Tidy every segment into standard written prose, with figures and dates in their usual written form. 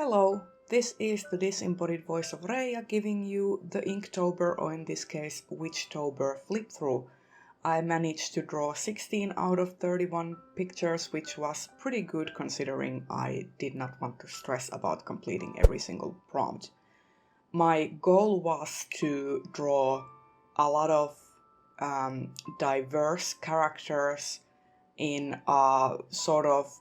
Hello, this is the disembodied voice of Reija giving you the Inktober, or in this case, Witchtober flip through. I managed to draw 16 out of 31 pictures, which was pretty good considering I did not want to stress about completing every single prompt. My goal was to draw a lot of diverse characters in a sort of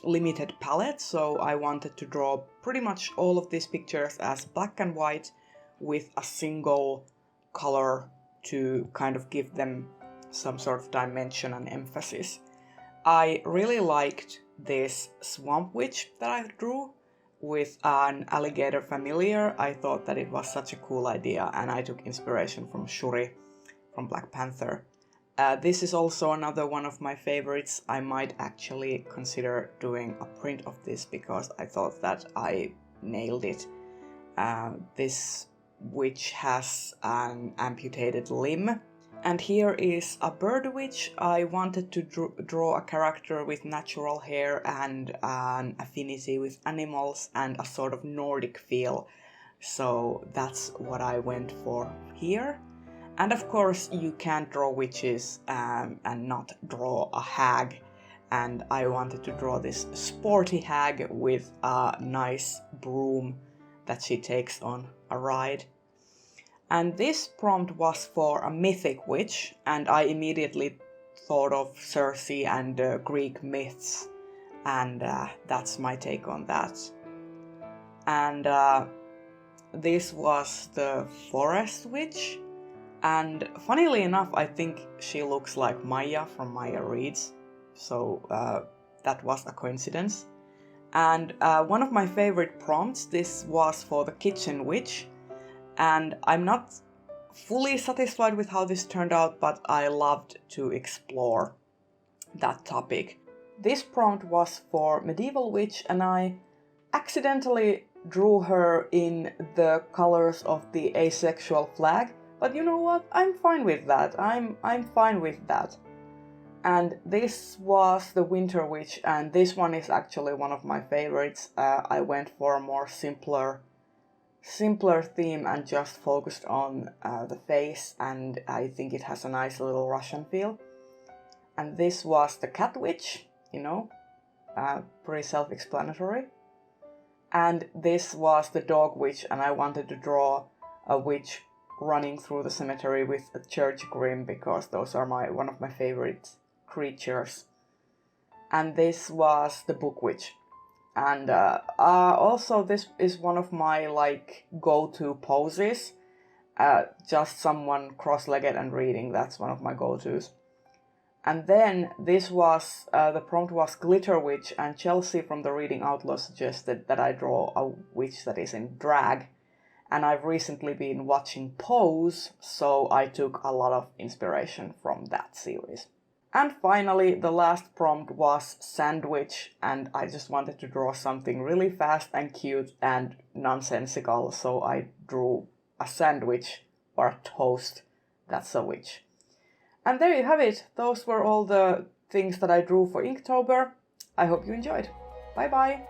limited palette, so I wanted to draw pretty much all of these pictures as black and white with a single color to kind of give them some sort of dimension and emphasis. I really liked this swamp witch that I drew with an alligator familiar. I thought that it was such a cool idea, and I took inspiration from Shuri from Black Panther. This is also another one of my favorites. I might actually consider doing a print of this because I thought that I nailed it. This witch has an amputated limb. And here is a bird witch. I wanted to draw a character with natural hair and an affinity with animals and a sort of Nordic feel. So that's what I went for here. And of course you can't draw witches and not draw a hag. And I wanted to draw this sporty hag with a nice broom that she takes on a ride. And this prompt was for a mythic witch, and I immediately thought of Circe and Greek myths, and that's my take on that. And this was the forest witch, and funnily enough, I think she looks like Maya from Maya Reads, so that was a coincidence. And one of my favorite prompts, this was for the kitchen witch. And I'm not fully satisfied with how this turned out, but I loved to explore that topic. This prompt was for medieval witch, and I accidentally drew her in the colors of the asexual flag. But you know what? I'm fine with that. I'm fine with that. And this was the winter witch, and this one is actually one of my favorites. I went for a more simpler theme and just focused on the face, and I think it has a nice little Russian feel. And this was the cat witch, pretty self-explanatory. And this was the dog witch, and I wanted to draw a witch running through the cemetery with a church grim because those are one of my favorite creatures. And this was the book witch. And also this is one of my go-to poses. Just someone cross-legged and reading, that's one of my go-tos. And then this was, the prompt was glitter witch, and Chelsea from the Reading Outlaw suggested that I draw a witch that is in drag. And I've recently been watching Pose, so I took a lot of inspiration from that series. And finally, the last prompt was sandwich, and I just wanted to draw something really fast and cute and nonsensical, so I drew a sandwich or a toast that's a witch. And there you have it. Those were all the things that I drew for Inktober. I hope you enjoyed. Bye bye!